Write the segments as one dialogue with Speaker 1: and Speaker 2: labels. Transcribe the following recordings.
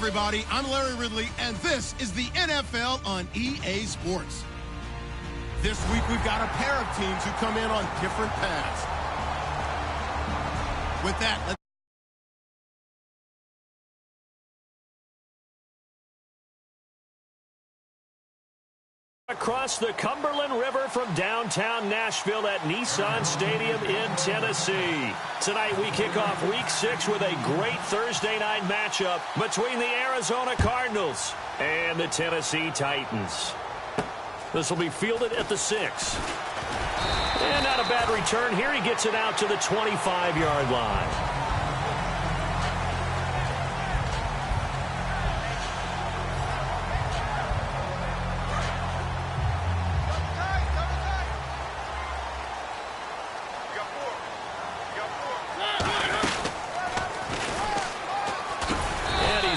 Speaker 1: everybody. I'm Larry Ridley, and this is the NFL on EA Sports. This week, we've got a pair of teams who come in on different paths. With that, let's
Speaker 2: across the Cumberland River from downtown Nashville at Nissan Stadium in Tennessee. Tonight we kick off Week 6 with a great Thursday night matchup between the Arizona Cardinals and the Tennessee Titans. This will be fielded at the 6. And not a bad return here. He gets it out to the 25-yard line.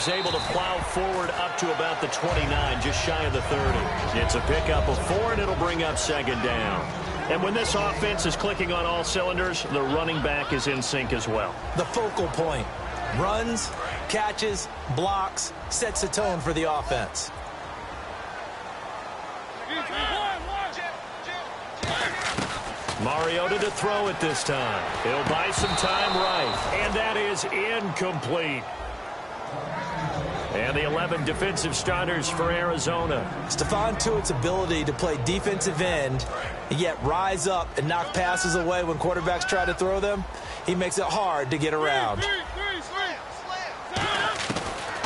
Speaker 2: Able to plow forward up to about the 29, just shy of the 30. It's a pickup of 4, and it'll bring up second down. And when this offense is clicking on all cylinders, the running back is in sync as well.
Speaker 3: The focal point. Runs, catches, blocks, sets the tone for the offense.
Speaker 2: Mariota to throw it this time. He'll buy some time right, and that is incomplete. And the 11 defensive starters for Arizona.
Speaker 3: Stephon Tuitt's ability to play defensive end and yet rise up and knock passes away when quarterbacks try to throw them, he makes it hard to get around.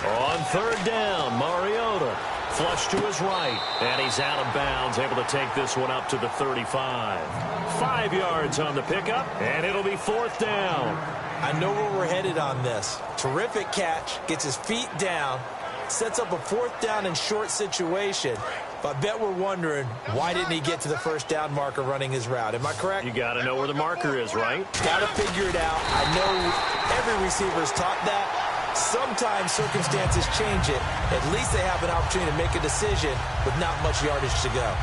Speaker 2: On third down, Mariota flush to his right, and he's out of bounds, able to take this one up to the 35. 5 yards on the pickup, and it'll be fourth down.
Speaker 3: I know where we're headed on this. Terrific catch, gets his feet down, sets up a fourth down and short situation. But I bet we're wondering, why didn't he get to the first down marker running his route? Am I correct?
Speaker 2: You got to know where the marker is, right?
Speaker 3: Got to figure it out. I know every receiver's taught that. Sometimes circumstances change it. At least they have an opportunity to make a decision with not much yardage to go.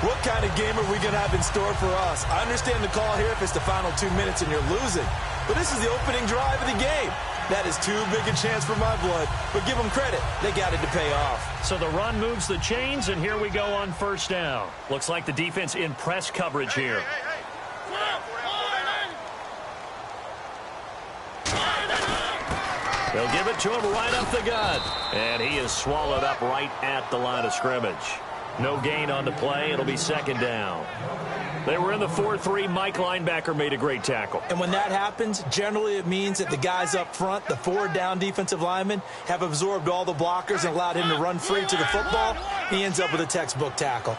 Speaker 3: What kind of game are we going to have in store for us? I understand the call here if it's the final 2 minutes and you're losing. But this is the opening drive of the game. That is too big a chance for my blood. But give them credit. They got it to pay off.
Speaker 2: So the run moves the chains, and here we go on first down. Looks like the defense in press coverage here. They'll give it to him right up the gut. And he is swallowed up right at the line of scrimmage. No gain on the play. It'll be second down. They were in the 4-3. Mike linebacker made a great tackle.
Speaker 3: And when that happens, generally it means that the guys up front, the 4 down defensive linemen, have absorbed all the blockers and allowed him to run free to the football. He ends up with a textbook tackle.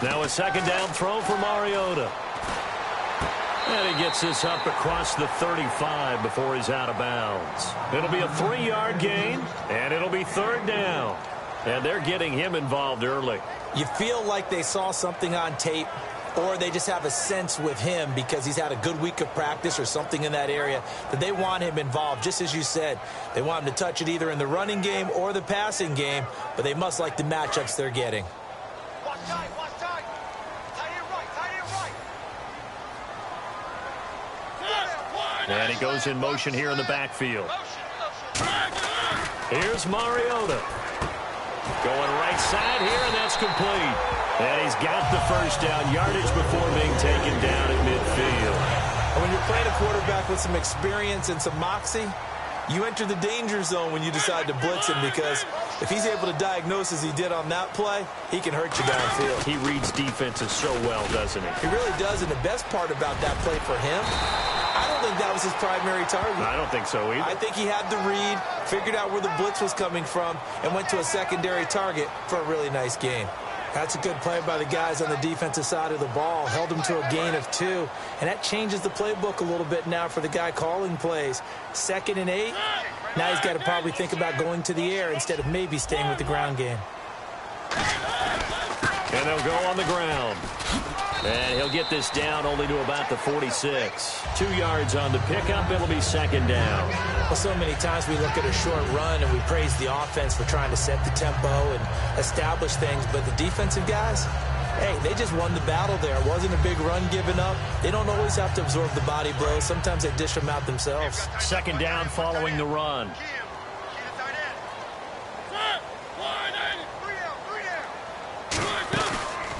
Speaker 2: Now a second down throw for Mariota. And he gets this up across the 35 before he's out of bounds. It'll be a 3-yard gain, and it'll be third down. And they're getting him involved early.
Speaker 3: You feel like they saw something on tape, or they just have a sense with him because he's had a good week of practice or something in that area that they want him involved. Just as you said, they want him to touch it either in the running game or the passing game, but they must like the matchups they're getting.
Speaker 2: And he goes in motion here in the backfield. Here's Mariota. Going right side here, and that's complete. And he's got the first down yardage before being taken down at midfield.
Speaker 3: And when you're playing a quarterback with some experience and some moxie, you enter the danger zone when you decide to blitz him, because if he's able to diagnose as he did on that play, he can hurt you downfield.
Speaker 2: He reads defenses so well, doesn't he?
Speaker 3: He really does, and the best part about that play for him, I don't think that was his primary target.
Speaker 2: I don't think so either.
Speaker 3: I think he had the read, figured out where the blitz was coming from, and went to a secondary target for a really nice gain. That's a good play by the guys on the defensive side of the ball. Held him to a gain of 2, and that changes the playbook a little bit now for the guy calling plays. 2nd and 8. Now he's got to probably think about going to the air instead of maybe staying with the ground game.
Speaker 2: And they'll go on the ground. And he'll get this down only to about the 46. 2 yards on the pickup. It'll be second down.
Speaker 3: Well, so many times we look at a short run and we praise the offense for trying to set the tempo and establish things. But the defensive guys, Hey, they just won the battle there. It wasn't a big run given up. They don't always have to absorb the body blows. Sometimes they dish them out themselves.
Speaker 2: Second down following the run.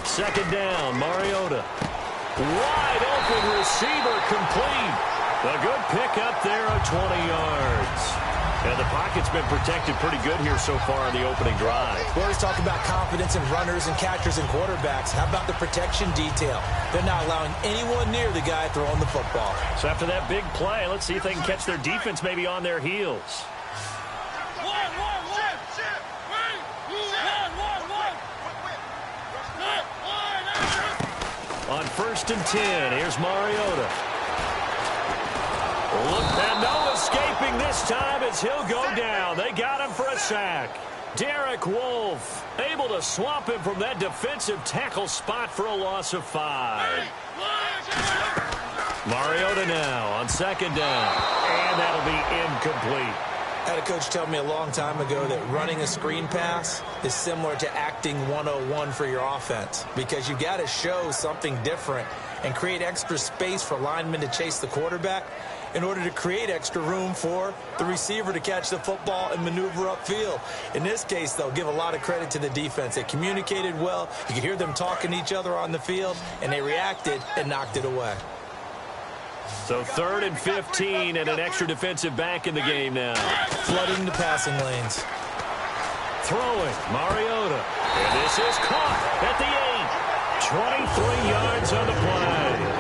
Speaker 2: Second down, Mariota. Wide open receiver complete. A good pickup there of 20 yards. And the pocket's been protected pretty good here so far in the opening drive.
Speaker 3: We always talk about confidence in runners and catchers and quarterbacks. How about the protection detail? They're not allowing anyone near the guy throwing the football.
Speaker 2: So after that big play, let's see if they can catch their defense maybe on their heels. On 1st and 10, here's Mariota. Look, and no escaping this time as he'll go down. They got him for a sack. Derek Wolfe able to swamp him from that defensive tackle spot for a loss of 5. Mariota now on 2nd down, and that'll be incomplete.
Speaker 3: I had a coach tell me a long time ago that running a screen pass is similar to acting 101 for your offense, because you got to show something different and create extra space for linemen to chase the quarterback in order to create extra room for the receiver to catch the football and maneuver upfield. In this case, they'll give a lot of credit to the defense. They communicated well. You could hear them talking to each other on the field, and they reacted and knocked it away.
Speaker 2: So 3rd and 15 and an extra defensive back in the game now.
Speaker 3: Flooding the passing lanes.
Speaker 2: Throwing, Mariota. And this is caught at the 8. 23 yards on the play.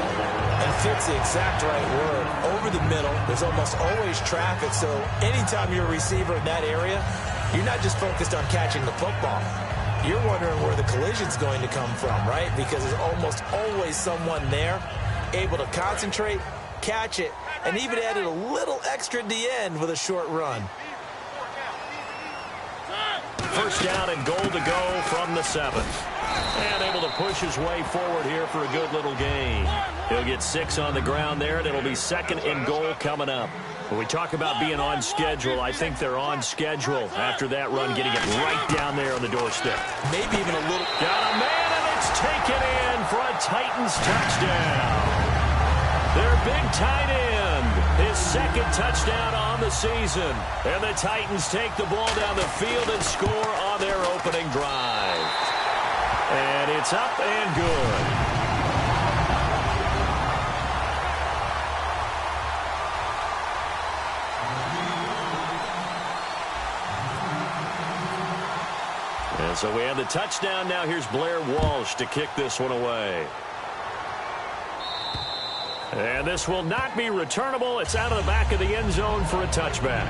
Speaker 3: And fits the exact right word. Over the middle, there's almost always traffic, so anytime you're a receiver in that area, you're not just focused on catching the football. You're wondering where the collision's going to come from, right? Because there's almost always someone there able to concentrate, catch it, and even added a little extra at the end with a short run.
Speaker 2: 1st down and goal to go from the 7. And able to push his way forward here for a good little gain. He'll get 6 on the ground there, and it'll be 2nd and goal coming up. When we talk about being on schedule, I think they're on schedule after that run, getting it right down there on the doorstep.
Speaker 3: Maybe even a little.
Speaker 2: Got a man, and it's taken in for a Titans touchdown. Their big tight end, his 2nd touchdown on the season. And the Titans take the ball down the field and score on their opening drive. And it's up and good. And so we have the touchdown. Now here's Blair Walsh to kick this one away. And this will not be returnable. It's out of the back of the end zone for a touchback.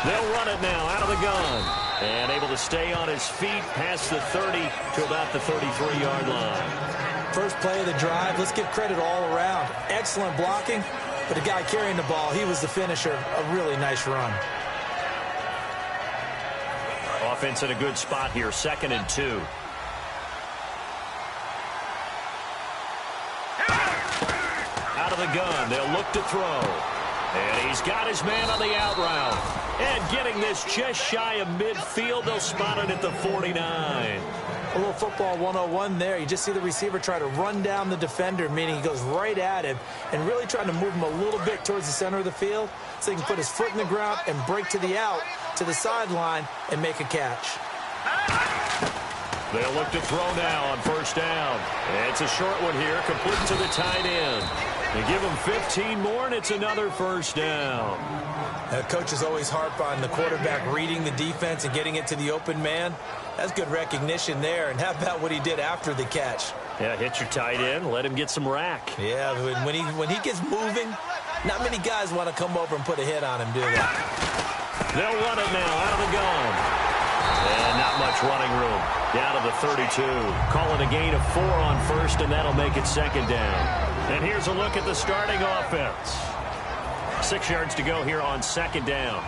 Speaker 2: They'll run it now out of the gun. And able to stay on his feet past the 30 to about the 33-yard line.
Speaker 3: First play of the drive, let's give credit all around. Excellent blocking, but the guy carrying the ball, he was the finisher. A really nice run.
Speaker 2: Offense in a good spot here, 2nd and 2. Out of the gun, they'll look to throw. And he's got his man on the out route. And getting this just shy of midfield, they'll spot it at the 49.
Speaker 3: A little football 101 there. You just see the receiver try to run down the defender, meaning he goes right at him and really trying to move him a little bit towards the center of the field so he can put his foot in the ground and break to the out, to the sideline, and make a catch.
Speaker 2: They'll look to throw now on 1st down. It's a short one here, complete to the tight end. They give him 15 more, and it's another 1st down.
Speaker 3: Coaches always harp on the quarterback reading the defense and getting it to the open man. That's good recognition there. And how about what he did after the catch?
Speaker 2: Yeah, hit your tight end, let him get some rack.
Speaker 3: Yeah, when he gets moving, not many guys want to come over and put a hit on him, do they?
Speaker 2: They'll run it now out of the gun. And not much running room. Down to the 32. Call it a gain of 4 on 1st, and that'll make it 2nd down. And here's a look at the starting offense. 6 yards to go here on second down.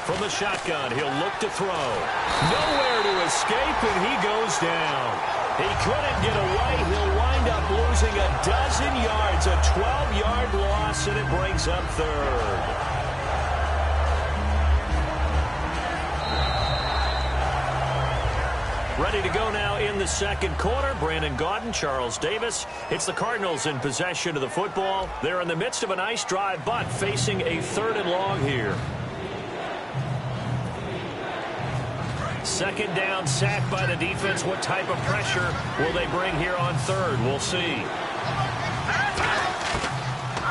Speaker 2: From the shotgun, he'll look to throw. Nowhere to escape, and he goes down. He couldn't get away. He'll wind up losing a dozen yards, a 12-yard loss, and it brings up third. Ready to go now in the second quarter. Brandon Gaudin, Charles Davis. It's the Cardinals in possession of the football. They're in the midst of a nice drive, but facing a 3rd and long here. Second down, sacked by the defense. What type of pressure will they bring here on 3rd? We'll see.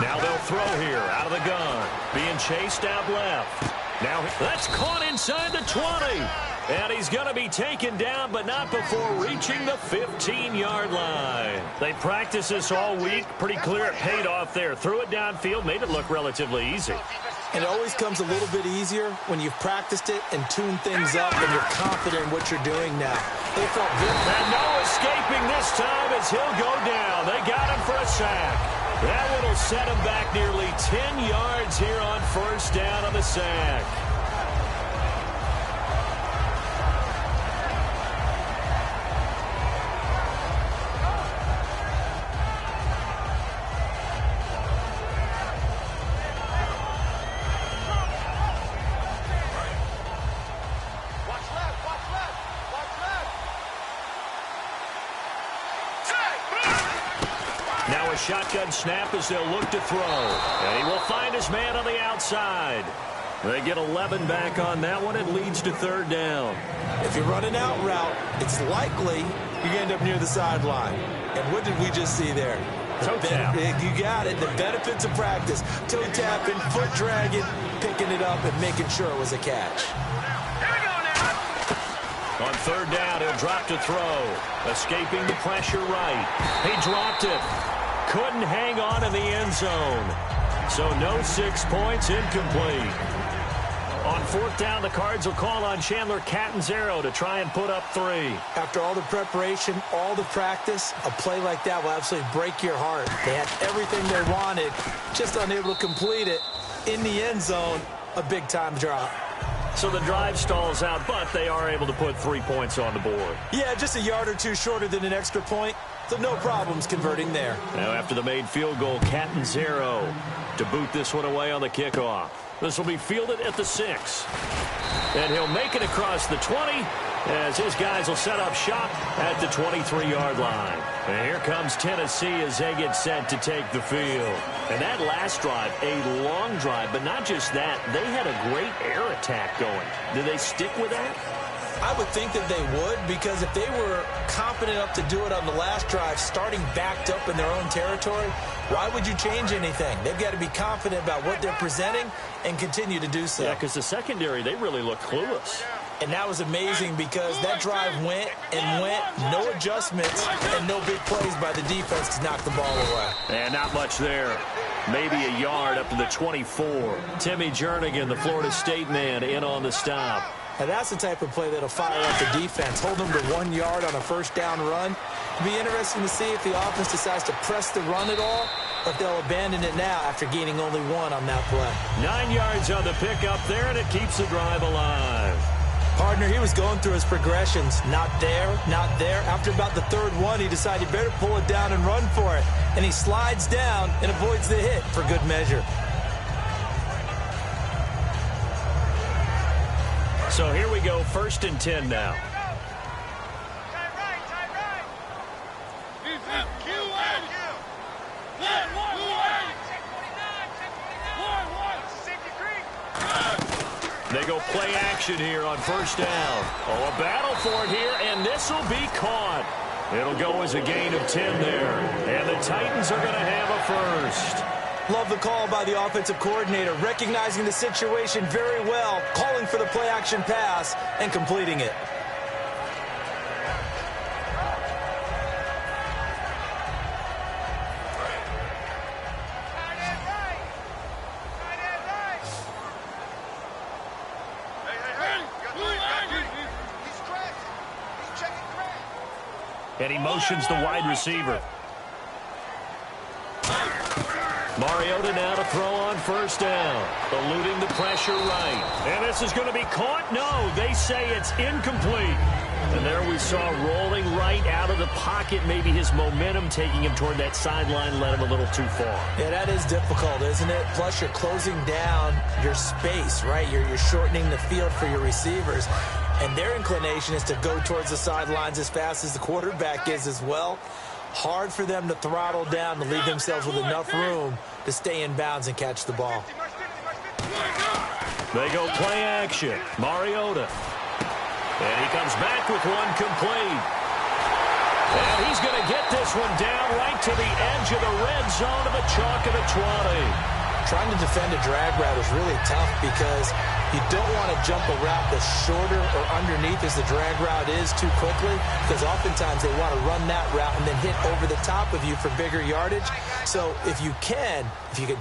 Speaker 2: Now they'll throw here out of the gun. Being chased out left. Now that's caught inside the 20. And he's going to be taken down, but not before reaching the 15-yard line. They practiced this all week. Pretty clear it paid off there. Threw it downfield, made it look relatively easy.
Speaker 3: And it always comes a little bit easier when you've practiced it and tuned things up and you're confident in what you're doing now. They felt good.
Speaker 2: And no escaping this time as he'll go down. They got him for a sack. That one will set him back nearly 10 yards here on 1st down on the sack. Now a shotgun snap as they'll look to throw. And he will find his man on the outside. They get 11 back on that one. It leads to 3rd down.
Speaker 3: If you're running out route, it's likely you end up near the sideline. And what did we just see there?
Speaker 2: Toe tap.
Speaker 3: You got it. The benefits of practice. Toe tapping, foot dragging, picking it up, and making sure it was a catch.
Speaker 2: On 3rd down, he'll drop to throw. Escaping the pressure right. He dropped it. Couldn't hang on in the end zone. So no 6 points, incomplete. On 4th down, the Cards will call on Chandler Catanzaro to try and put up 3.
Speaker 3: After all the preparation, all the practice, a play like that will absolutely break your heart. They had everything they wanted, just unable to complete it. In the end zone, a big-time drop.
Speaker 2: So the drive stalls out, but they are able to put 3 points on the board.
Speaker 3: Yeah, just a yard or two shorter than an extra point, so no problems converting there.
Speaker 2: Now after the made field goal, Catanzaro to boot this one away on the kickoff. This will be fielded at the 6. And he'll make it across the 20 as his guys will set up shop at the 23-yard line. And here comes Tennessee as they get set to take the field. And that last drive, a long drive, but not just that. They had a great air attack going. Did they stick with that?
Speaker 3: I would think that they would, because if they were confident enough to do it on the last drive, starting backed up in their own territory, why would you change anything? They've got to be confident about what they're presenting and continue to do so.
Speaker 2: Yeah, because the secondary, they really look clueless.
Speaker 3: And that was amazing because that drive went and went, no adjustments, and no big plays by the defense to knock the ball away.
Speaker 2: And not much there. Maybe a yard up to the 24. Timmy Jernigan, the Florida State man, in on the stop.
Speaker 3: Now that's the type of play that'll fire up the defense. Hold them to 1 yard on a 1st down run. It'll be interesting to see if the offense decides to press the run at all, or if they'll abandon it now after gaining only 1 on that play.
Speaker 2: 9 yards on the pickup there, and it keeps the drive alive.
Speaker 3: Partner, he was going through his progressions. Not there, not there. After about the 3rd one, he decided he better pull it down and run for it. And he slides down and avoids the hit for good measure.
Speaker 2: So here we go, 1st and 10 now. They go play action here on 1st down. Oh, a battle for it here, and this will be caught. It'll go as a gain of 10 there. And the Titans are going to have a 1st.
Speaker 3: Love the call by the offensive coordinator, recognizing the situation very well, calling for the play-action pass and completing it.
Speaker 4: He's checked
Speaker 2: And he motions the wide receiver. Mariota now to throw on first down. Eluding the pressure right. And this is going to be caught? No, they say it's incomplete. And there we saw rolling right out of the pocket. Maybe his momentum taking him toward that sideline led him a little too far.
Speaker 3: Yeah, that is difficult, isn't it? Plus, you're closing down your space, right? You're shortening the field for your receivers. And their inclination is to go towards the sidelines as fast as the quarterback is as well. Hard for them to throttle down to leave themselves with enough room to stay in bounds and catch the ball.
Speaker 2: They go play action. Mariota. And he comes back with one complete. And he's going to get this one down right to the edge of the red zone of the chalk of the 20.
Speaker 3: Trying to defend a drag route is really tough because you don't want to jump a route that's shorter or underneath as the drag route is too quickly, because oftentimes they want to run that route and then hit over the top of you for bigger yardage. So if you can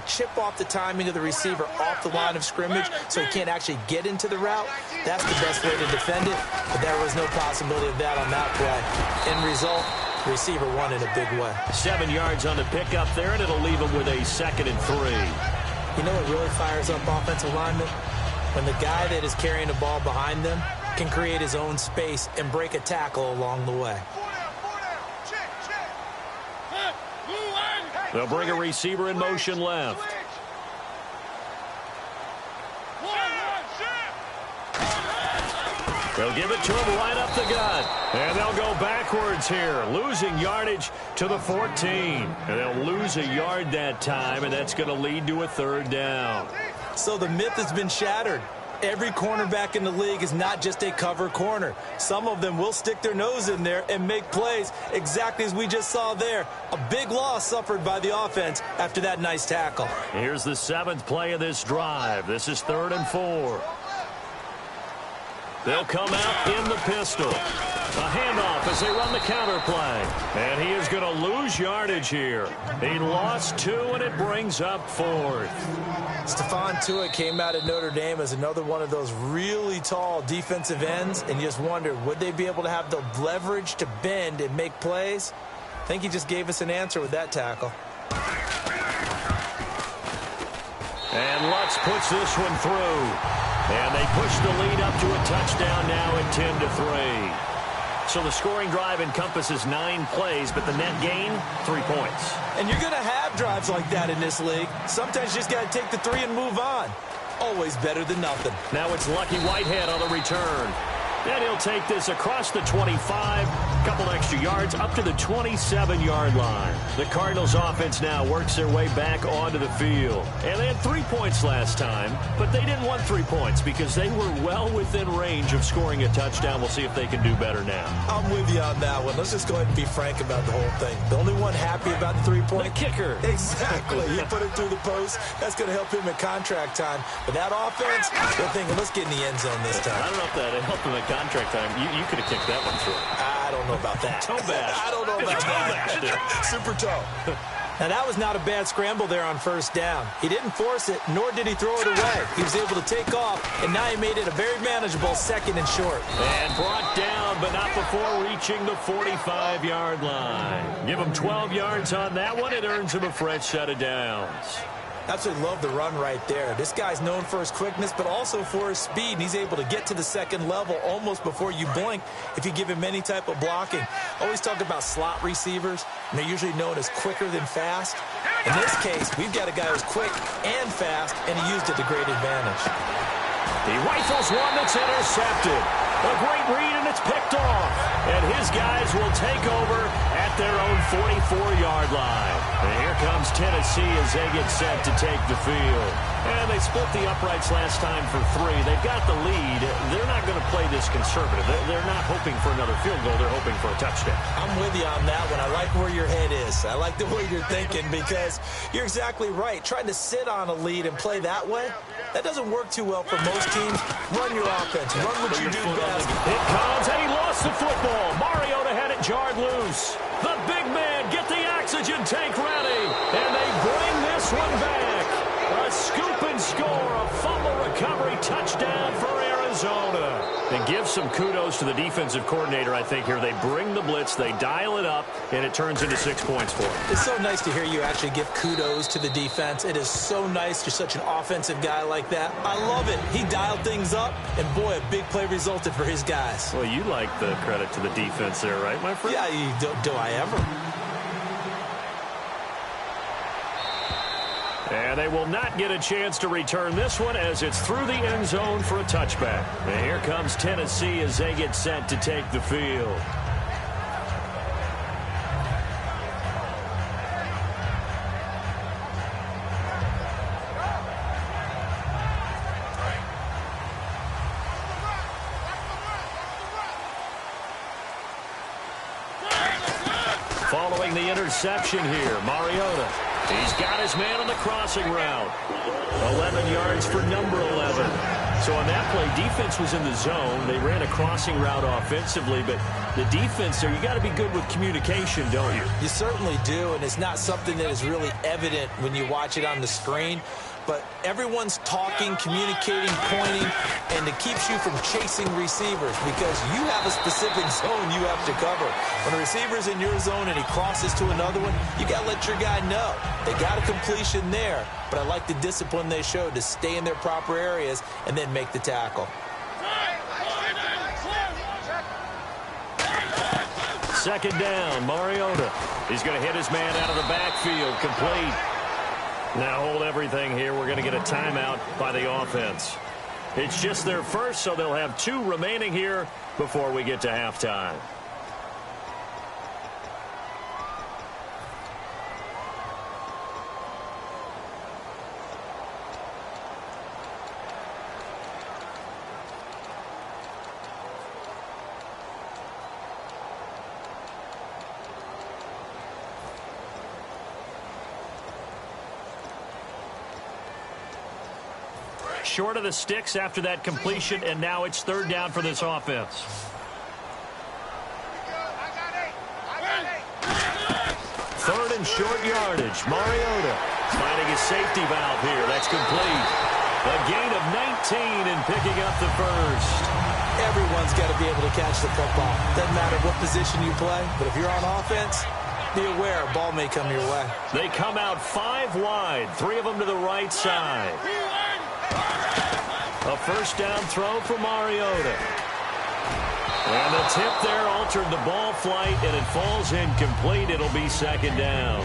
Speaker 3: chip off the timing of the receiver off the line of scrimmage so he can't actually get into the route, that's the best way to defend it. But there was no possibility of that on that play. End result, the receiver won in a big way.
Speaker 2: 7 yards on the pickup there, and it'll leave him with a 2nd and 3.
Speaker 3: You know what really fires up offensive linemen? When the guy that is carrying the ball behind them can create his own space and break a tackle along the way.
Speaker 2: They'll bring a receiver in motion left. They'll give it to him right up the gut. And they'll go backwards here, losing yardage to the 14. And they'll lose a yard that time, and that's going to lead to a 3rd down.
Speaker 3: So the myth has been shattered. Every cornerback in the league is not just a cover corner. Some of them will stick their nose in there and make plays exactly as we just saw there. A big loss suffered by the offense after that nice tackle.
Speaker 2: Here's the 7th play of this drive. This is 3rd and 4. They'll come out in the pistol. A handoff as they run the counter play. And he is going to lose yardage here. He lost 2, and it brings up 4th.
Speaker 3: Stephon Tuitt came out of Notre Dame as another one of those really tall defensive ends, and you just wonder, would they be able to have the leverage to bend and make plays? I think he just gave us an answer with that tackle.
Speaker 2: And Lutz puts this one through. And they push the lead up to a touchdown now at 10-3. So the scoring drive encompasses 9 plays, but the net gain, 3 points.
Speaker 3: And you're going to have drives like that in this league. Sometimes you just got to take the 3 and move on. Always better than nothing.
Speaker 2: Now it's Lucky Whitehead on the return. And he'll take this across the 25, couple extra yards up to the 27-yard line. The Cardinals offense now works their way back onto the field. And they had 3 points last time, but they didn't want 3 points because they were well within range of scoring a touchdown. We'll see if they can do better now.
Speaker 3: I'm with you on that one. Let's just go ahead and be frank about the whole thing. The only one happy about the 3-point?
Speaker 2: The kicker.
Speaker 3: Exactly. You put it through the post. That's going to help him at contract time. But that offense, they're thinking, let's get in the end zone this time.
Speaker 2: I don't know if that helped him at contract time. You could have kicked that one through.
Speaker 3: I don't know about that.
Speaker 2: Toe bash.
Speaker 3: I don't know about that. Super toe. Now, that was not a bad scramble there on first down. He didn't force it, nor did he throw it away. He was able to take off, and now he made it a very manageable 2nd and short.
Speaker 2: And brought down, but not before reaching the 45-yard line. Give him 12 yards on that one. It earns him a fresh set of downs.
Speaker 3: Absolutely love the run right there. This guy's known for his quickness, but also for his speed, and he's able to get to the 2nd level almost before you blink if you give him any type of blocking. Always talk about slot receivers, and they're usually known as quicker than fast. In this case, we've got a guy who's quick and fast, and he used it to great advantage.
Speaker 2: He rifles one that's intercepted. A great read, and it's picked off. And his guys will take over at their own 44-yard line. And here comes Tennessee as they get set to take the field. And they split the uprights last time for 3. They've got the lead. They're not going to play this conservative. They're not hoping for another field goal. They're hoping for a touchdown.
Speaker 3: I'm with you on that one. I like where your head is. I like the way you're thinking because you're exactly right. Trying to sit on a lead and play that way, that doesn't work too well for most teams. Run your offense. Run what you do best.
Speaker 2: It comes, and he lost the football. Mariota had it jarred loose. The big man, get the oxygen tank ready. And they bring this one back. A scoop and score, a fumble recovery touchdown for Arizona. And give some kudos to the defensive coordinator, I think, here. They bring the blitz, they dial it up, and it turns into 6 points for them.
Speaker 3: It's so nice to hear you actually give kudos to the defense. It is so nice. You're such an offensive guy like that. I love it. He dialed things up, and boy, a big play resulted for his guys.
Speaker 2: Well, you like the credit to the defense there, right, my friend?
Speaker 3: Yeah, do I ever?
Speaker 2: And they will not get a chance to return this one as it's through the end zone for a touchback. And here comes Tennessee as they get set to take the field. Following the interception here, Mariota. He's got his man on the crossing route. 11 yards for number 11. So on that play, defense was in the zone. They ran a crossing route offensively, but the defense there, you got to be good with communication, don't you?
Speaker 3: You certainly do, and it's not something that is really evident when you watch it on the screen. But everyone's talking, communicating, pointing, and it keeps you from chasing receivers because you have a specific zone you have to cover. When a receiver's in your zone and he crosses to another one, you got to let your guy know. They got a completion there, but I like the discipline they showed to stay in their proper areas and then make the tackle.
Speaker 2: Second down, Mariota. He's going to hit his man out of the backfield, complete. Now hold everything here. We're going to get a timeout by the offense. It's just their first, so they'll have 2 remaining here before we get to halftime. Short of the sticks after that completion, and now it's third down for this offense. Third and short yardage. Mariota finding his safety valve here. That's complete. A gain of 19 and picking up the first.
Speaker 3: Everyone's got to be able to catch the football. Doesn't matter what position you play, but if you're on offense, be aware a ball may come your way.
Speaker 2: They come out 5 wide, 3 of them to the right side. A first down throw for Mariota. And the tip there altered the ball flight, and it falls incomplete. It'll be second down.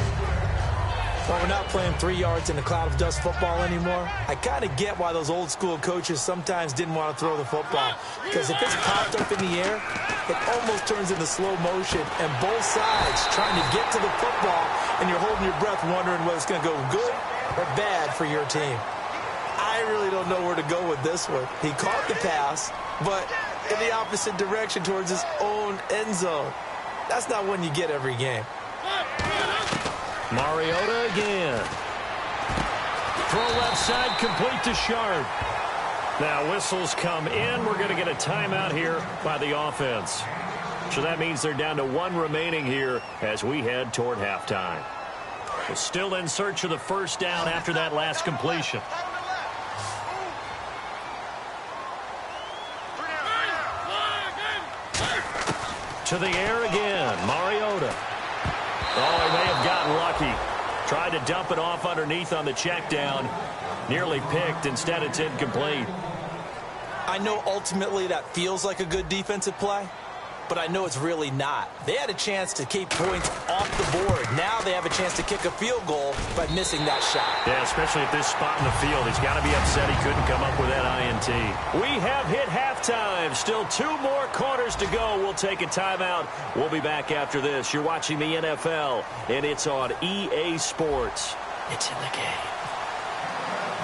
Speaker 3: Well, we're not playing 3 yards in a cloud of dust football anymore. I kind of get why those old school coaches sometimes didn't want to throw the football. Because if it's popped up in the air, it almost turns into slow motion. And both sides trying to get to the football, and you're holding your breath wondering whether it's going to go good or bad for your team. I really don't know where to go with this one. He caught the pass, but in the opposite direction towards his own end zone. That's not one you get every game.
Speaker 2: Mariota again. Throw left side, complete to Sharp. Now whistles come in. We're going to get a timeout here by the offense. So that means they're down to 1 remaining here as we head toward halftime. We're still in search of the first down after that last completion. To the air again, Mariota. Oh, he may have gotten lucky. Tried to dump it off underneath on the check down. Nearly picked. Instead, it's incomplete.
Speaker 3: I know ultimately that feels like a good defensive play, but I know it's really not. They had a chance to keep points off the board. Now they have a chance to kick a field goal by missing that shot.
Speaker 2: Yeah, especially at this spot in the field. He's got to be upset he couldn't come up with that INT. We have hit halftime. Still 2 more quarters to go. We'll take a timeout. We'll be back after this. You're watching the NFL, and it's on EA Sports. It's in the game.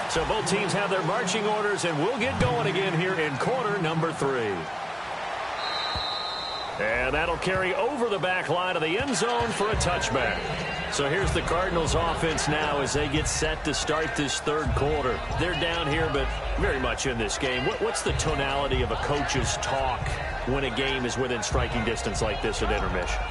Speaker 2: So both teams have their marching orders, and we'll get going again here in quarter number 3. And that'll carry over the back line of the end zone for a touchback. So here's the Cardinals offense now as they get set to start this third quarter. They're down here, but very much in this game. What's the tonality of a coach's talk when a game is within striking distance like this at intermission?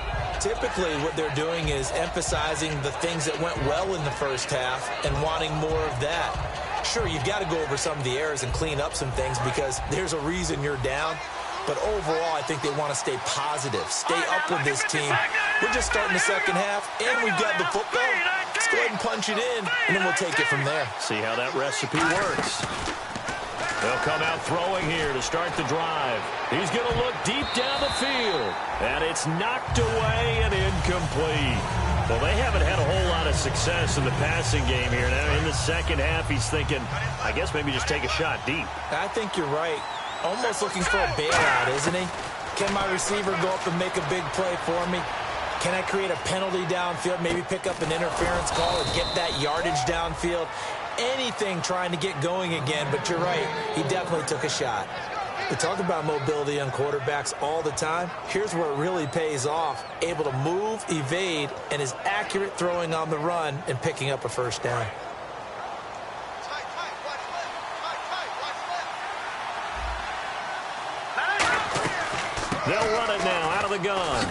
Speaker 3: Typically what they're doing is emphasizing the things that went well in the first half and wanting more of that. Sure, you've got to go over some of the errors and clean up some things because there's a reason you're down. But overall, I think they want to stay positive, stay up with this team. We're just starting the second half, and we've got the football. Let's go ahead and punch it in, and then we'll take it from there.
Speaker 2: See how that recipe works. They'll come out throwing here to start the drive. He's going to look deep down the field. And it's knocked away and incomplete. Well, they haven't had a whole lot of success in the passing game here. Now, in the second half, he's thinking, I guess maybe just take a shot deep.
Speaker 3: I think you're right. Almost looking for a bailout, isn't he? Can my receiver go up and make a big play for me? Can I create a penalty downfield, maybe pick up an interference call or get that yardage downfield? Anything trying to get going again, but you're right. He definitely took a shot. We talk about mobility on quarterbacks all the time. Here's where it really pays off. Able to move, evade, and is accurate throwing on the run and picking up a first down.
Speaker 2: They'll run it now out of the gun.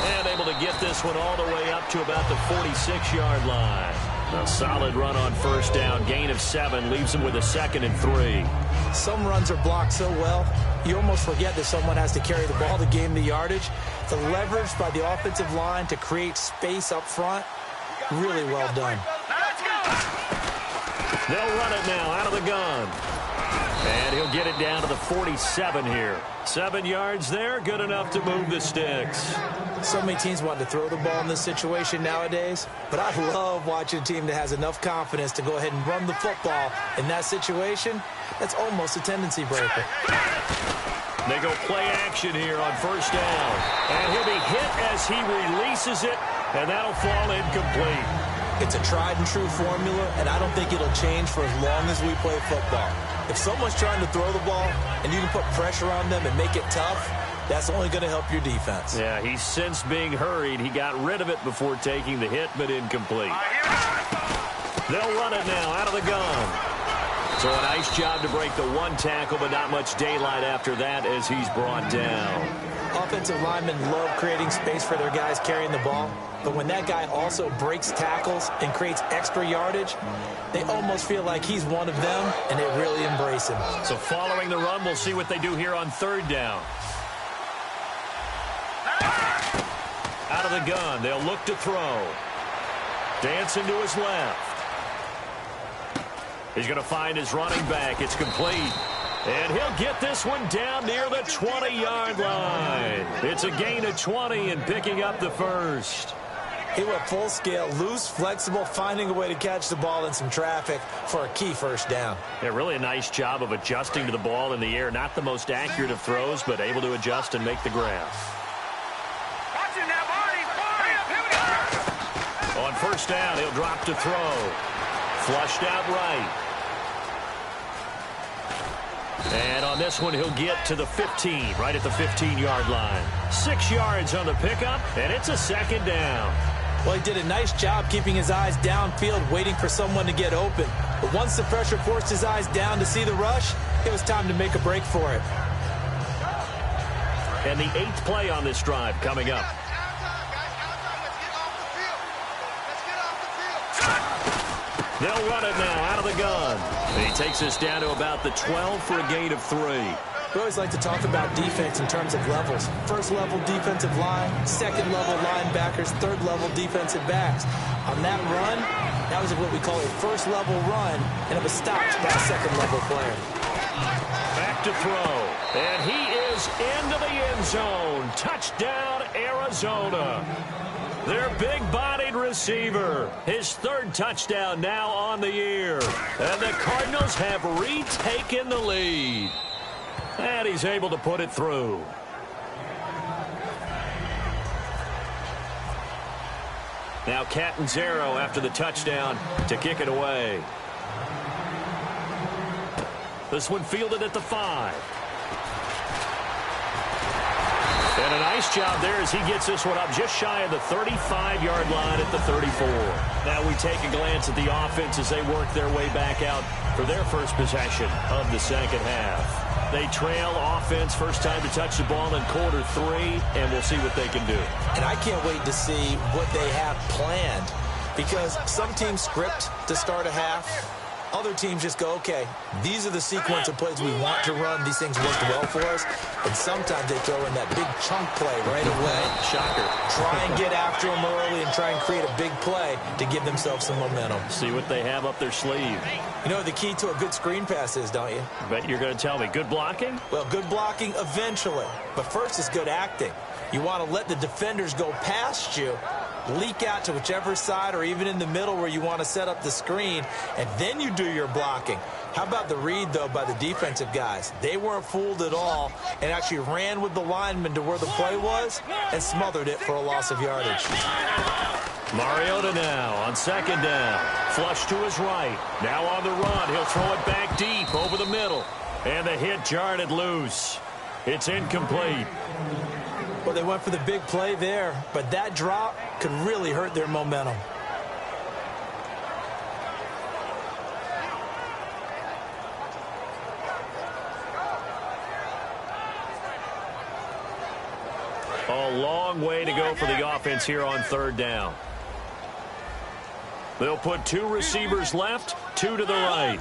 Speaker 2: And able to get this one all the way up to about the 46-yard line. A solid run on first down. Gain of 7 leaves him with a 2nd and 3.
Speaker 3: Some runs are blocked so well, you almost forget that someone has to carry the ball to gain the yardage. The leverage by the offensive line to create space up front, really well done.
Speaker 2: They'll run it now out of the gun. And he'll get it down to the 47 here. 7 yards there, good enough to move the sticks.
Speaker 3: So many teams want to throw the ball in this situation nowadays, but I love watching a team that has enough confidence to go ahead and run the football. In that situation, that's almost a tendency breaker.
Speaker 2: They go play action here on first down. And he'll be hit as he releases it, and that'll fall incomplete.
Speaker 3: It's a tried-and-true formula, and I don't think it'll change for as long as we play football. If someone's trying to throw the ball and you can put pressure on them and make it tough, that's only going to help your defense.
Speaker 2: Yeah, he's since being hurried. He got rid of it before taking the hit, but incomplete. They'll run it now out of the gun. So a nice job to break the one tackle, but not much daylight after that as he's brought down.
Speaker 3: Offensive linemen love creating space for their guys carrying the ball, but when that guy also breaks tackles and creates extra yardage, they almost feel like he's one of them, and they really embrace him.
Speaker 2: So following the run, we'll see what they do here on third down. Out of the gun, they'll look to throw. Dancing to his left. He's going to find his running back. It's complete. And he'll get this one down near the 20-yard line. It's a gain of 20 and picking up the first.
Speaker 3: He went full scale, loose, flexible, finding a way to catch the ball in some traffic for a key first down.
Speaker 2: Yeah, really a nice job of adjusting to the ball in the air. Not the most accurate of throws, but able to adjust and make the grab. On first down, he'll drop to throw. Flushed out right. And on this one, he'll get to the 15, right at the 15-yard line. 6 yards on the pickup, and it's a second down.
Speaker 3: Well, he did a nice job keeping his eyes downfield, waiting for someone to get open. But once the pressure forced his eyes down to see the rush, it was time to make a break for it.
Speaker 2: And the 8th play on this drive coming up. They'll run it now out of the gun. And he takes us down to about the 12 for a gain of 3.
Speaker 3: We always like to talk about defense in terms of levels. First level defensive line, second level linebackers, third level defensive backs. On that run, that was what we call a first level run, and it was stopped by a second level player.
Speaker 2: Back to throw. And he is into the end zone. Touchdown, Arizona. Their big-bodied receiver. His 3rd touchdown now on the year. And the Cardinals have retaken the lead. And he's able to put it through. Now Catanzaro after the touchdown to kick it away. This one fielded at the 5. And a nice job there as he gets this one up just shy of the 35-yard line at the 34. Now we take a glance at the offense as they work their way back out for their first possession of the second half. They trail offense, first time to touch the ball in quarter 3, and we'll see what they can do.
Speaker 3: And I can't wait to see what they have planned, because some teams script to start a half, Other teams just go, okay, these are the sequence of plays we want to run. These things worked well for us. And sometimes they throw in that big chunk play right away.
Speaker 2: Shocker.
Speaker 3: Try and get after them early and try and create a big play to give themselves some momentum.
Speaker 2: See what they have up their sleeve.
Speaker 3: You know the key to a good screen pass is, don't you?
Speaker 2: Bet you're going to tell me. Good blocking?
Speaker 3: Well, good blocking eventually. But first is good acting. You want to let the defenders go past you, leak out to whichever side or even in the middle where you want to set up the screen, and then you do your blocking. How about the read, though, by the defensive guys? They weren't fooled at all and actually ran with the lineman to where the play was and smothered it for a loss of yardage.
Speaker 2: Mariota now on second down. Flush to his right. Now on the run. He'll throw it back deep over the middle. And the hit jarred it loose. It's incomplete.
Speaker 3: Well, they went for the big play there, but that drop could really hurt their momentum.
Speaker 2: A long way to go for the offense here on third down. They'll put two receivers left, two to the right.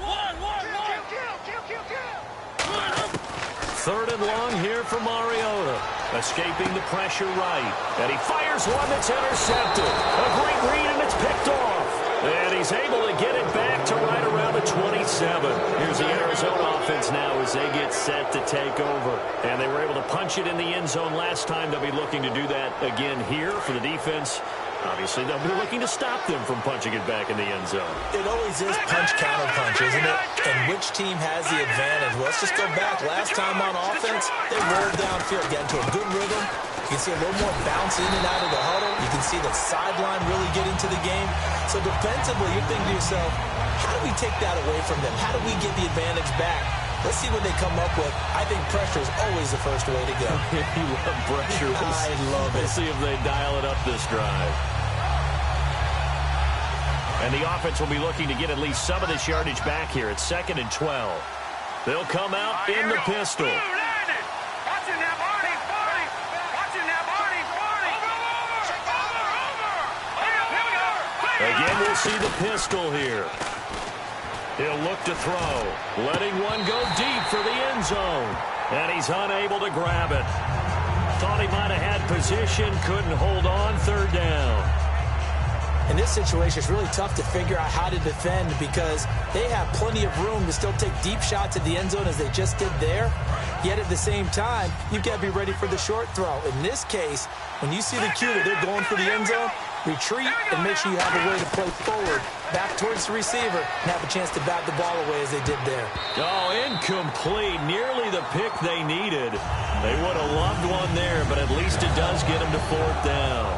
Speaker 2: Third and long here for Mariota. Escaping the pressure right. And he fires one that's intercepted. A great read, and it's picked off. And he's able to get it back to right around the 27. Here's the Arizona offense now as they get set to take over. And they were able to punch it in the end zone last time. They'll be looking to do that again here for the defense. Obviously, they'll be looking to stop them from punching it back in the end zone.
Speaker 3: It always is punch-counter-punch, isn't it? And which team has the advantage? Well, let's just go back. Last time on offense, they rolled downfield, got into a good rhythm. You can see a little more bounce in and out of the huddle. You can see the sideline really get into the game. So defensively, you're thinking to yourself, how do we take that away from them? How do we get the advantage back? Let's see what they come up with. I think pressure is always the first way to go.
Speaker 2: You love pressure.
Speaker 3: I love it.
Speaker 2: We'll see if they dial it up this drive. And the offense will be looking to get at least some of this yardage back here at 2nd and 12. They'll come out in the pistol. Again, we'll see the pistol here. He'll look to throw, letting one go deep for the end zone. And he's unable to grab it. Thought he might have had position, couldn't hold on, third down.
Speaker 3: In this situation, it's really tough to figure out how to defend because they have plenty of room to still take deep shots at the end zone as they just did there. Yet at the same time, you've got to be ready for the short throw. In this case, when you see the cue that they're going for the end zone, retreat and make sure you have a way to play forward, back towards the receiver, and have a chance to bat the ball away as they did there.
Speaker 2: Oh, incomplete. Nearly the pick they needed. They would have loved one there, but at least it does get them to fourth down.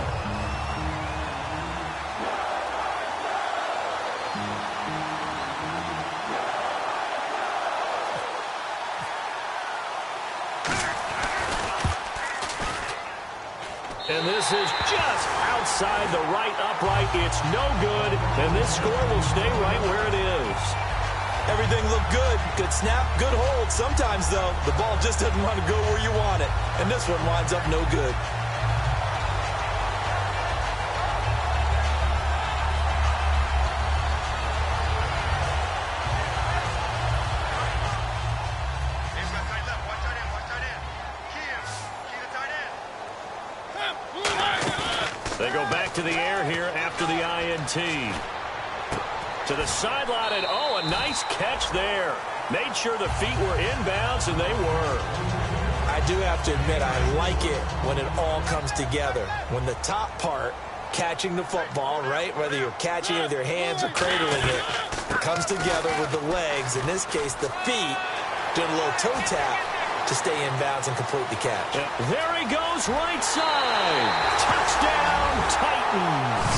Speaker 2: And this is just outside the right upright. It's no good, and this score will stay right where it is.
Speaker 3: Everything looked good. Good snap, good hold. Sometimes, though, the ball just doesn't want to go where you want it. And this one winds up no good.
Speaker 2: They go back to the air here after the INT. To the sideline, and oh, a nice catch there. Made sure the feet were inbounds, and they were.
Speaker 3: I do have to admit, I like it when it all comes together. When the top part, catching the football, right, whether you're catching it with your hands or cradling it, comes together with the legs, in this case, the feet, doing a little toe tap to stay in bounds and complete the catch.
Speaker 2: There he goes, right side. Touchdown, Titans.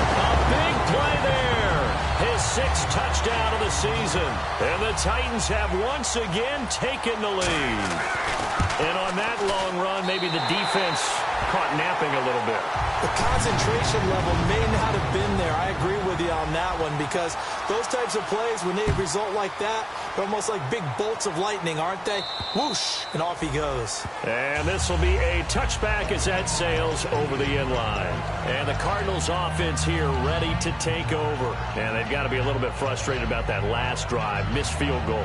Speaker 2: A big play there. His 6th touchdown of the season. And the Titans have once again taken the lead. And on that long run, maybe the defense caught napping a little bit.
Speaker 3: The concentration level may not have been there. I agree with you on that one because those types of plays, when they result like that, they're almost like big bolts of lightning, aren't they? Whoosh, and off he goes.
Speaker 2: And this will be a touchback as that sails over the end line. And the Cardinals offense here ready to take over. And they've got to be a little bit frustrated about that last drive, missed field goal.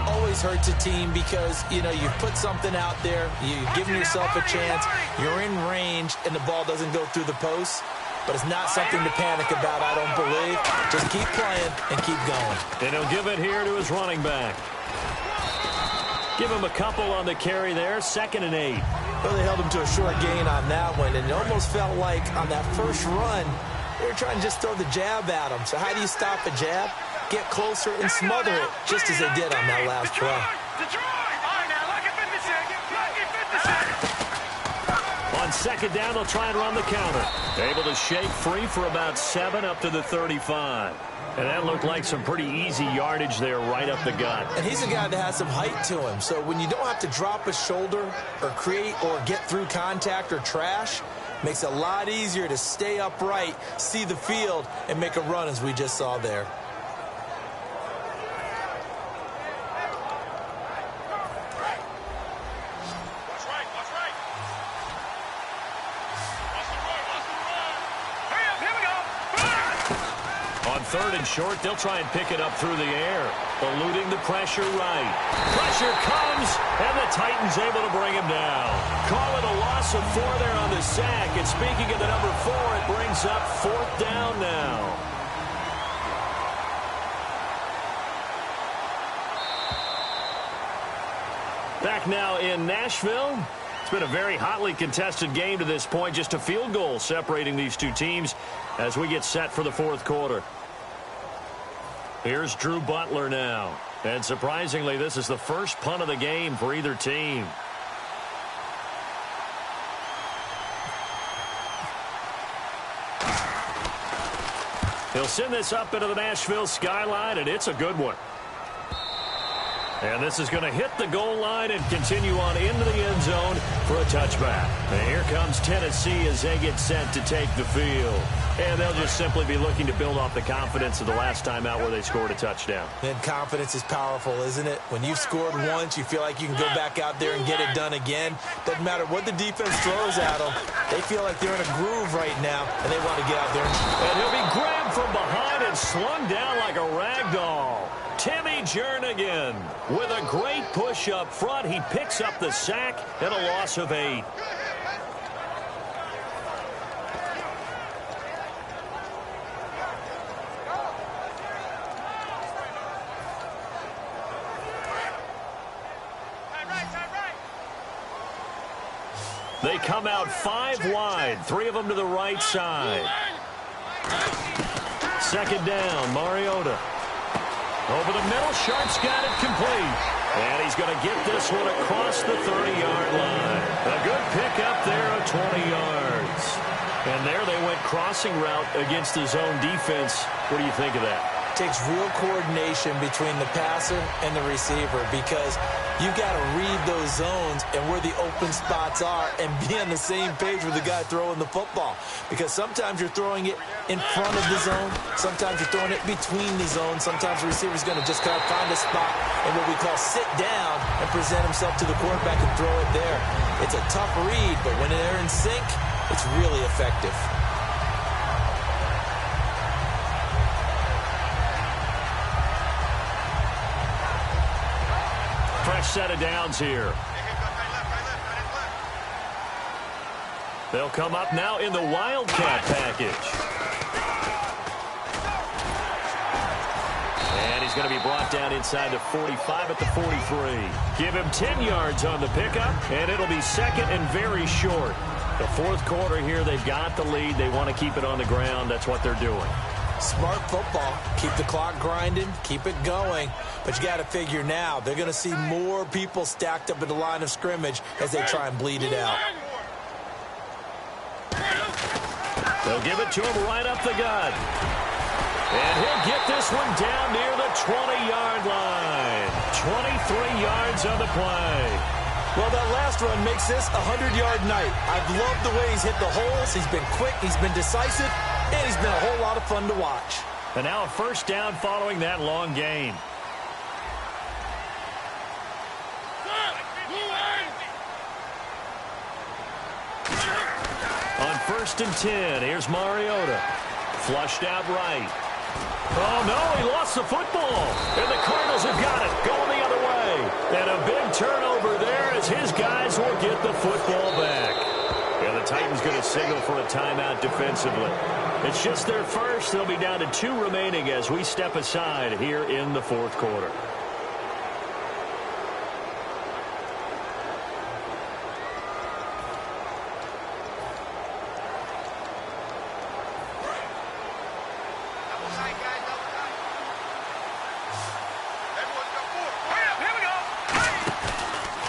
Speaker 3: Always hurts a team because, you know, you've put something out there, you've given yourself a chance, you're in range, and the ball doesn't go through the post. But it's not something to panic about, I don't believe. Just keep playing and keep going.
Speaker 2: And he'll give it here to his running back. Give him a couple on the carry there, 2nd and 8.
Speaker 3: Well, they held him to a short gain on that one, and it almost felt like on that first run, they were trying to just throw the jab at him. So how do you stop a jab? Get closer and smother it, just as they did on that last play.
Speaker 2: On 2nd down, they'll try and run the counter. Able to shake free for about 7 up to the 35. And that looked like some pretty easy yardage there right up the gut.
Speaker 3: And he's a guy that has some height to him. So when you don't have to drop a shoulder or create or get through contact or trash, makes it a lot easier to stay upright, see the field, and make a run as we just saw there.
Speaker 2: On 3rd and short, they'll try and pick it up through the air. Eluding the pressure right. Pressure comes, and the Titans able to bring him down. Call it a loss of 4 there on the sack. And speaking of the number 4, it brings up 4th down now. Back now in Nashville. It's been a very hotly contested game to this point. Just a field goal separating these two teams as we get set for the 4th quarter. Here's Drew Butler now. And surprisingly, this is the first punt of the game for either team. He'll send this up into the Nashville skyline, and it's a good one. And this is going to hit the goal line and continue on into the end zone for a touchback. And here comes Tennessee as they get set to take the field. And they'll just simply be looking to build off the confidence of the last time out where they scored a touchdown.
Speaker 3: And confidence is powerful, isn't it? When you've scored once, you feel like you can go back out there and get it done again. Doesn't matter what the defense throws at them. They feel like they're in a groove right now, and they want to get out there.
Speaker 2: And he'll be grabbed from behind and slung down like a rag doll. Timmy Jernigan with a great push up front. He picks up the sack and a loss of 8. They come out 5 wide, 3 of them to the right side. 2nd down, Mariota. Over the middle, Sharp's got it complete. And he's going to get this one across the 30-yard line. A good pickup there of 20 yards. And there they went crossing route against the zone defense. What do you think of that?
Speaker 3: Takes real coordination between the passer and the receiver because you've got to read those zones and where the open spots are and be on the same page with the guy throwing the football. Because sometimes you're throwing it in front of the zone. Sometimes you're throwing it between the zones. Sometimes the receiver's going to just kind of find a spot and what we call sit down and present himself to the quarterback and throw it there. It's a tough read, but when they're in sync, it's really effective.
Speaker 2: Fresh set of downs here. They'll come up now in the Wildcat package. And he's going to be brought down inside the 45 at the 43. Give him 10 yards on the pickup, and it'll be 2nd and very short. The 4th quarter here, they've got the lead. They want to keep it on the ground. That's what they're doing.
Speaker 3: Smart football. Keep the clock grinding. Keep it going. But you got to figure now, they're going to see more people stacked up at the line of scrimmage as they try and bleed it out.
Speaker 2: They'll give it to him right up the gut. And he'll get this one down near the 20-yard line. 23 yards on the play.
Speaker 3: Well, that last run makes this a 100-yard night. I've loved the way he's hit the holes. He's been quick. He's been decisive. And he's been a whole lot of fun to watch.
Speaker 2: And now a first down following that long gain. On 1st and 10, here's Mariota. Flushed out right. Oh, no, he lost the football. And the Cardinals have got it, going the other way. And a big turnover there as his guys will get the football back. And the Titans going to signal for a timeout defensively. It's just their first. They'll be down to 2 remaining as we step aside here in the 4th quarter.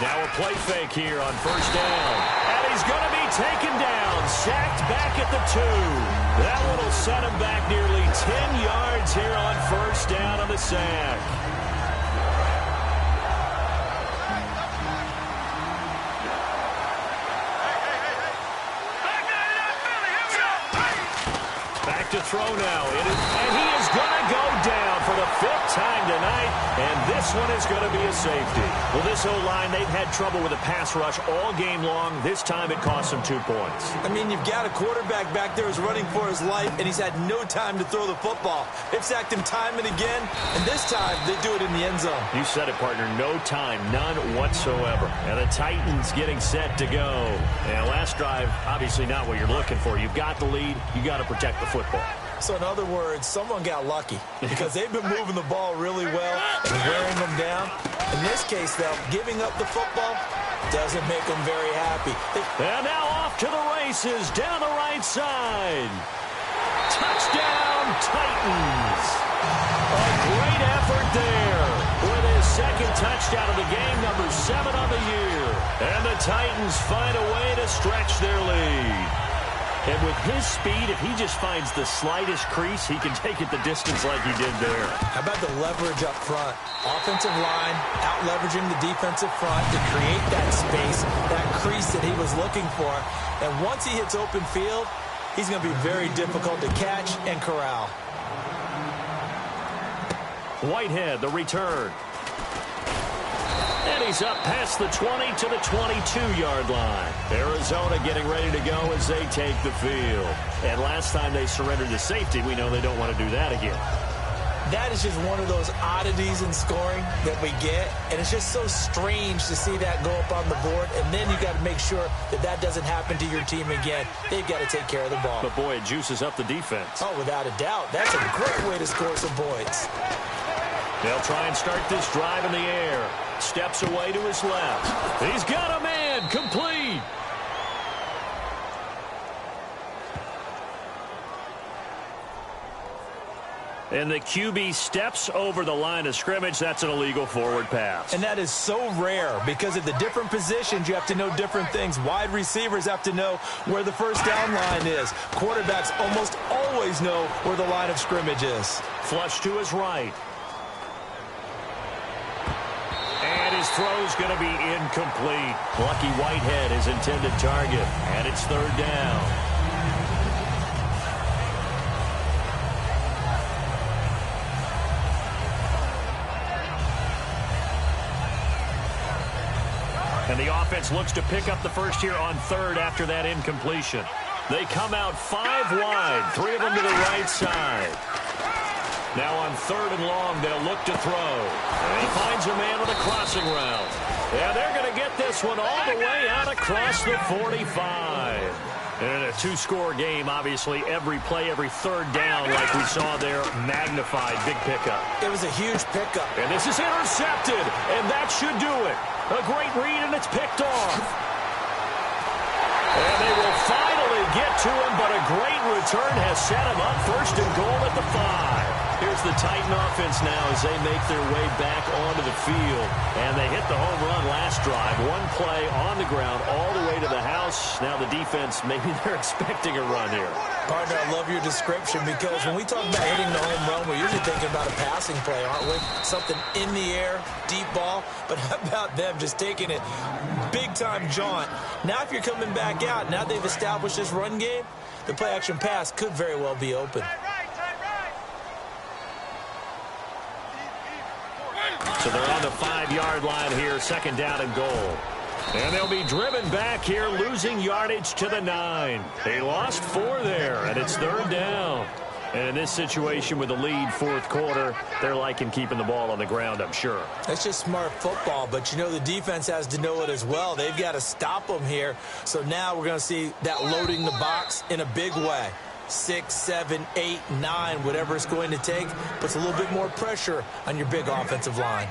Speaker 2: Now a play fake here on 1st down. And he's going to be taken down, sacked back at the 2. That one will set him back nearly 10 yards here on 1st down on the sack. Back to throw now. And he is going to go down for the 5th time tonight. And this one is going to be a safety. Well, this O-line, they've had trouble with a pass rush all game long. This time it cost them 2 points.
Speaker 3: I mean, you've got a quarterback back there who's running for his life, and he's had no time to throw the football. They've sacked him time and again, and this time they do it in the end zone.
Speaker 2: You said it, partner. No time, none whatsoever. And the Titans getting set to go. And last drive, obviously not what you're looking for. You've got the lead. You got to protect the football.
Speaker 3: So in other words, someone got lucky because they've been moving the ball really well and wearing them down. In this case, though, giving up the football doesn't make them very happy.
Speaker 2: And now off to the races down the right side. Touchdown, Titans. A great effort there with his 2nd touchdown of the game, number 7 on the year. And the Titans find a way to stretch their lead. And with his speed, if he just finds the slightest crease, he can take it the distance like he did there.
Speaker 3: How about the leverage up front? Offensive line out-leveraging the defensive front to create that space, that crease that he was looking for. And once he hits open field, he's going to be very difficult to catch and corral.
Speaker 2: Whitehead, the return. And he's up past the 20 to the 22-yard line. Arizona getting ready to go as they take the field. And last time they surrendered to safety, we know they don't want to do that again.
Speaker 3: That is just one of those oddities in scoring that we get. And it's just so strange to see that go up on the board. And then you got to make sure that that doesn't happen to your team again. They've got to take care of the ball.
Speaker 2: But, boy, it juices up the defense.
Speaker 3: Oh, without a doubt. That's a great way to score some points.
Speaker 2: They'll try and start this drive in the air. Steps away to his left. He's got a man. Complete. And the QB steps over the line of scrimmage. That's an illegal forward pass.
Speaker 3: And that is so rare because at the different positions, you have to know different things. Wide receivers have to know where the first down line is. Quarterbacks almost always know where the line of scrimmage is.
Speaker 2: Flush to his right. And his throw's going to be incomplete. Lucky Whitehead, his intended target. And it's 3rd down. And the offense looks to pick up the first here on 3rd after that incompletion. They come out 5 wide, 3 of them to the right side. Now on 3rd and long, they'll look to throw. And he finds a man with a crossing route. Yeah, they're going to get this one all the way out across the 45. And a 2-score game, obviously, every play, every 3rd down, like we saw there, magnified, big pickup.
Speaker 3: It was a huge pickup.
Speaker 2: And this is intercepted, and that should do it. A great read, and it's picked off. And they will finally get to him, but a great return has set him up 1st and goal at the 5. Here's the Titan offense now as they make their way back onto the field. And they hit the home run last drive. 1 play on the ground all the way to the house. Now the defense, maybe they're expecting a run here.
Speaker 3: Partner, I love your description because when we talk about hitting the home run, we're usually thinking about a passing play, aren't we? Something in the air, deep ball. But how about them just taking it big-time jaunt? Now if you're coming back out, now they've established this run game, the play-action pass could very well be open.
Speaker 2: So they're on the 5-yard line here, second down and goal. And they'll be driven back here, losing yardage to the 9. They lost 4 there, and it's third down. And in this situation with the lead fourth quarter, they're liking keeping the ball on the ground, I'm sure.
Speaker 3: That's just smart football, but you know the defense has to know it as well. They've got to stop them here. So now we're going to see that loading the box in a big way. 6, 7, 8, 9, whatever it's going to take, puts a little bit more pressure on your big offensive line.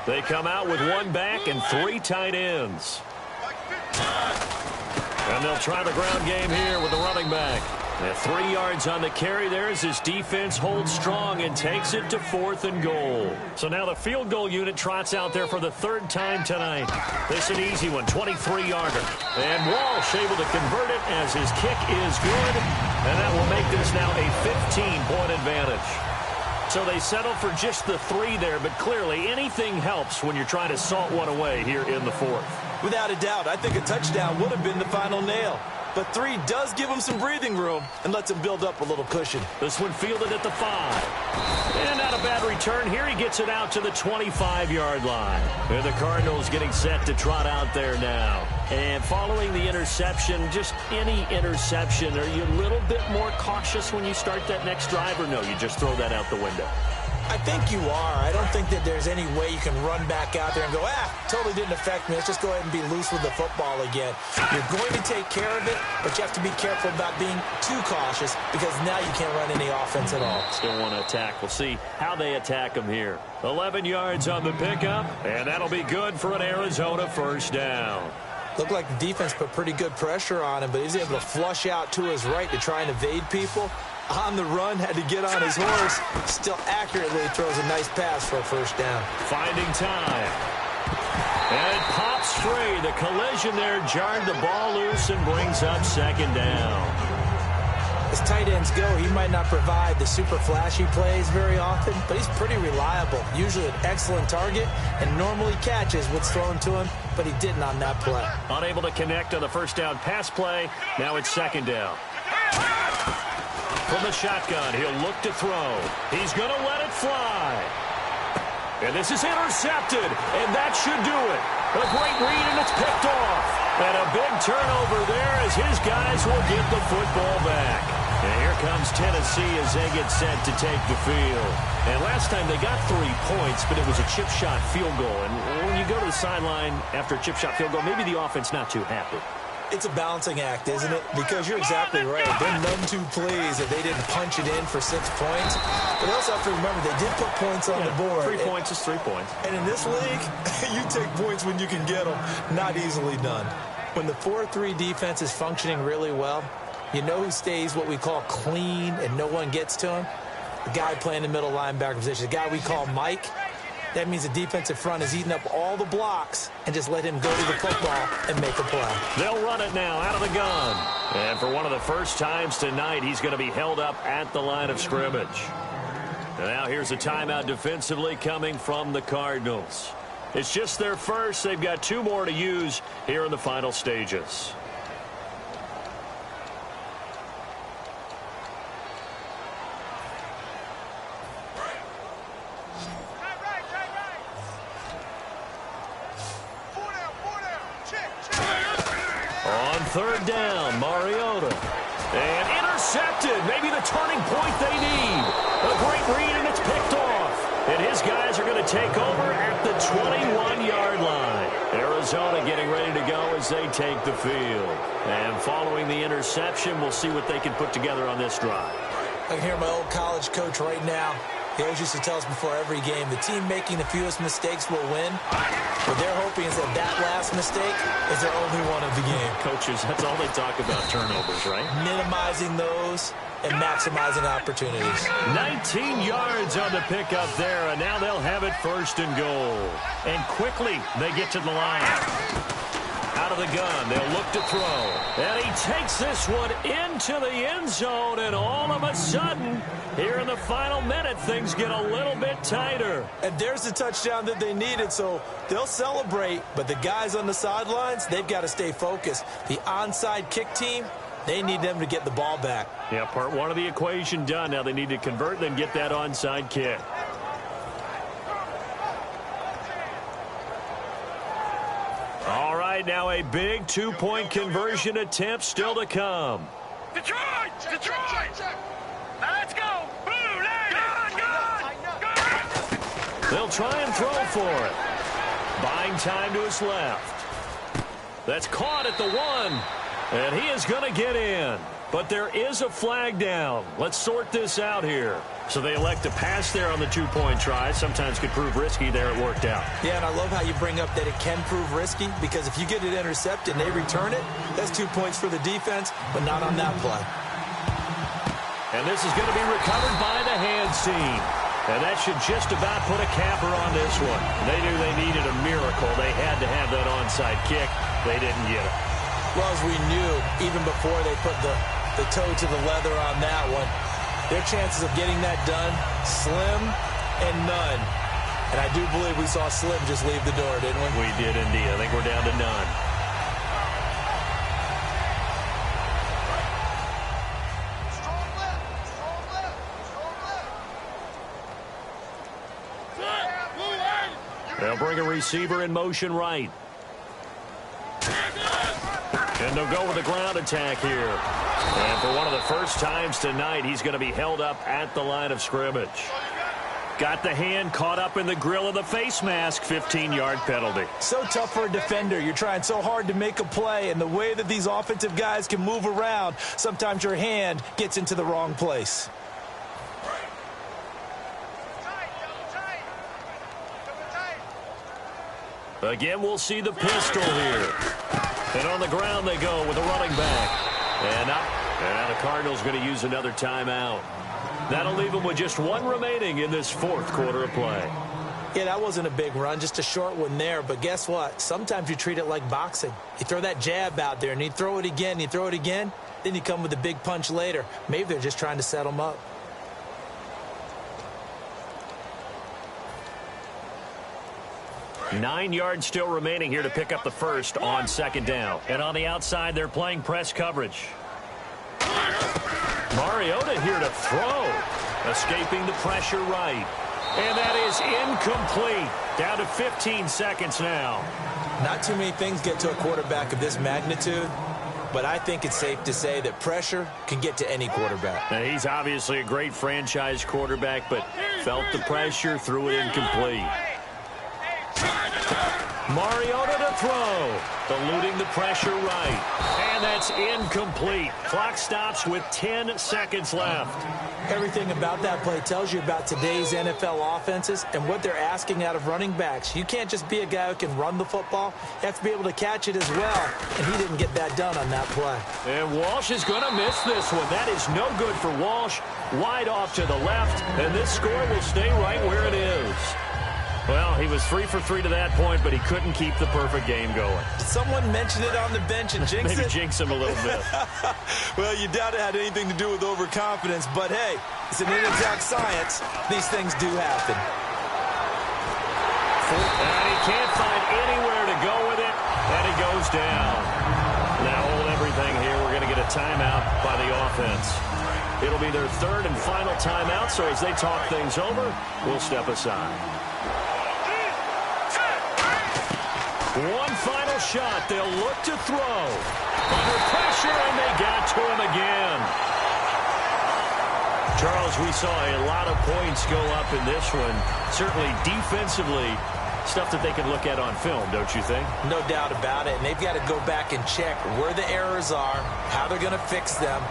Speaker 2: They come out with 1 back and 3 tight ends. And they'll try the ground game here with the running back. And 3 yards on the carry there as his defense holds strong and takes it to 4th and goal. So now the field goal unit trots out there for the 3rd time tonight. This is an easy one, 23-yarder. And Walsh able to convert it as his kick is good. And that will make this now a 15-point advantage. So they settle for just the 3 there, but clearly anything helps when you're trying to salt one away here in the 4th.
Speaker 3: Without a doubt, I think a touchdown would have been the final nail. But 3 does give them some breathing room and lets them build up a little cushion.
Speaker 2: This one fielded at the 5. And not a bad return here. He gets it out to the 25-yard line. And the Cardinals getting set to trot out there now. And following the interception, just any interception, are you a little bit more cautious when you start that next drive, or no, you just throw that out the window?
Speaker 3: I think you are. I don't think that there's any way you can run back out there and go, totally didn't affect me. Let's just go ahead and be loose with the football again. You're going to take care of it, but you have to be careful about being too cautious because now you can't run any offense at all.
Speaker 2: Still want to attack. We'll see how they attack them here. 11 yards on the pickup, and that'll be good for an Arizona first down.
Speaker 3: Looked like the defense put pretty good pressure on him, but he was able to flush out to his right to try and evade people. On the run, had to get on his horse. Still accurately throws a nice pass for a first down.
Speaker 2: Finding time. And it pops free. The collision there jarred the ball loose and brings up second down.
Speaker 3: As tight ends go, he might not provide the super flashy plays very often, but he's pretty reliable. Usually an excellent target and normally catches what's thrown to him, but he didn't on that play.
Speaker 2: Unable to connect on the first down pass play. Now it's second down. From the shotgun, he'll look to throw. He's going to let it fly. And this is intercepted, and that should do it. A great read, and it's picked off. And a big turnover there as his guys will get the football back. And here comes Tennessee as they get set to take the field. And last time they got 3 points, but it was a chip shot field goal. And when you go to the sideline after a chip shot field goal, maybe the offense not too happy.
Speaker 3: It's a balancing act, isn't it? Because you're exactly right. They're none too pleased that they didn't punch it in for 6 points. But they also have to remember they did put points on the board.
Speaker 2: 3 points is 3 points.
Speaker 3: And in this league, you take points when you can get them. Not easily done. When the 4-3 defense is functioning really well, you know who stays what we call clean and no one gets to him? The guy playing the middle linebacker position, the guy we call Mike. That means the defensive front is eating up all the blocks and just let him go to the football and make a play.
Speaker 2: They'll run it now out of the gun. And for one of the first times tonight, he's going to be held up at the line of scrimmage. And now here's a timeout defensively coming from the Cardinals. It's just their first. They've got 2 more to use here in the final stages. On third down, Mariota. And intercepted. Maybe the turning point they need. A great read, and it's picked off. And his guys are going to take over at the 21-yard line. Arizona getting ready to go as they take the field. And following the interception, we'll see what they can put together on this drive.
Speaker 3: I can hear my old college coach right now. He always used to tell us before every game, the team making the fewest mistakes will win. What they're hoping is that that last mistake is their only one of the game.
Speaker 2: Coaches, that's all they talk about, turnovers, right?
Speaker 3: Minimizing those and maximizing opportunities.
Speaker 2: 19 yards on the pickup there, and now they'll have it first and goal. And quickly, they get to the line. Out of the gun, they'll look to throw. And he takes this one into the end zone, and all of a sudden, here in the final minute, things get a little bit tighter.
Speaker 3: And there's the touchdown that they needed, so they'll celebrate. But the guys on the sidelines, they've got to stay focused. The onside kick team, They need them to get the ball back.
Speaker 2: Yeah, part one of the equation done. Now they need to convert and get that onside kick. All right, now a big two-point conversion attempt still to come.
Speaker 4: Detroit! Detroit! Let's go! Blue lady! Good!
Speaker 2: They'll try and throw for it. Buying time to his left. That's caught at the 1. And he is going to get in. But there is a flag down. Let's sort this out here. So they elect to pass there on the two-point try. Sometimes could prove risky there. It worked out.
Speaker 3: Yeah, and I love how you bring up that it can prove risky, because if you get it intercepted and they return it, that's 2 points for the defense, but not on that play.
Speaker 2: And this is going to be recovered by the hands team. And that should just about put a capper on this one. They knew they needed a miracle. They had to have that onside kick. They didn't get it.
Speaker 3: Well, as we knew, even before they put the toe to the leather on that one, their chances of getting that done, slim and none. And I do believe we saw Slim just leave the door, didn't we?
Speaker 2: We did indeed. I think we're down to none. They'll bring a receiver in motion right. And they'll go with a ground attack here. And for one of the first times tonight, he's going to be held up at the line of scrimmage. Got the hand caught up in the grill of the face mask. 15-yard penalty.
Speaker 3: So tough for a defender. You're trying so hard to make a play, and the way that these offensive guys can move around, sometimes your hand gets into the wrong place.
Speaker 2: Again, we'll see the pistol here. And on the ground they go with a running back. And up. And now the Cardinals going to use another timeout. That'll leave them with just one remaining in this fourth quarter of play.
Speaker 3: Yeah, that wasn't a big run, just a short one there. But guess what? Sometimes you treat it like boxing. You throw that jab out there, and you throw it again, you throw it again. Then you come with a big punch later. Maybe they're just trying to set them up.
Speaker 2: Nine yards still remaining here to pick up the first on second down. And on the outside, they're playing press coverage. Mariota here to throw. Escaping the pressure right. And that is incomplete. Down to 15 seconds now.
Speaker 3: Not too many things get to a quarterback of this magnitude, but I think it's safe to say that pressure can get to any quarterback.
Speaker 2: Now, he's obviously a great franchise quarterback, but felt the pressure, threw it incomplete. Mariota to throw, eluding the pressure right. And that's incomplete. Clock stops with 10 seconds left.
Speaker 3: Everything about that play tells you about today's NFL offenses and what they're asking out of running backs. You can't just be a guy who can run the football. You have to be able to catch it as well. And he didn't get that done on that play.
Speaker 2: And Walsh is going to miss this one. That is no good for Walsh. Wide off to the left. And this score will stay right where it is. Well, he was 3 for 3 to that point, but he couldn't keep the perfect game going.
Speaker 3: Someone mentioned it on the bench and jinxed it.
Speaker 2: Maybe jinx him a little bit.
Speaker 3: Well, you doubt it had anything to do with overconfidence, but hey, it's an inexact science. These things do happen.
Speaker 2: And he can't find anywhere to go with it, and he goes down. Now hold everything here. We're going to get a timeout by the offense. It'll be their third and final timeout, so as they talk things over, we'll step aside. One final shot. They'll look to throw. Under pressure, and they got to him again. Charles, we saw a lot of points go up in this one. Certainly defensively, stuff that they can look at on film, don't you think?
Speaker 3: No doubt about it. And they've got to go back and check where the errors are, how they're going to fix them,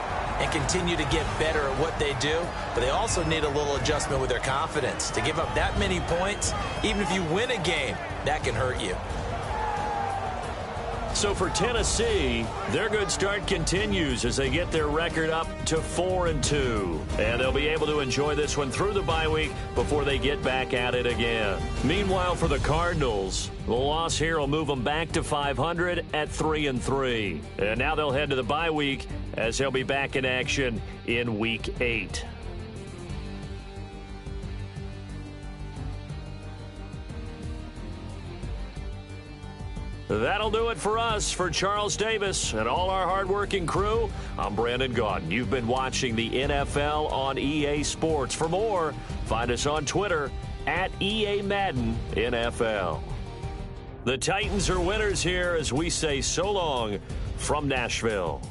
Speaker 3: and continue to get better at what they do. But they also need a little adjustment with their confidence. To give up that many points, even if you win a game, that can hurt you.
Speaker 2: So for Tennessee, their good start continues as they get their record up to 4-2. And they'll be able to enjoy this one through the bye week before they get back at it again. Meanwhile, for the Cardinals, the loss here will move them back to 500 at 3-3. And now they'll head to the bye week as they'll be back in action in Week 8. That'll do it for us. For Charles Davis and all our hardworking crew, I'm Brandon Gaudin. You've been watching the NFL on EA Sports. For more, find us on Twitter at EA Madden NFL. The Titans are winners here as we say so long from Nashville.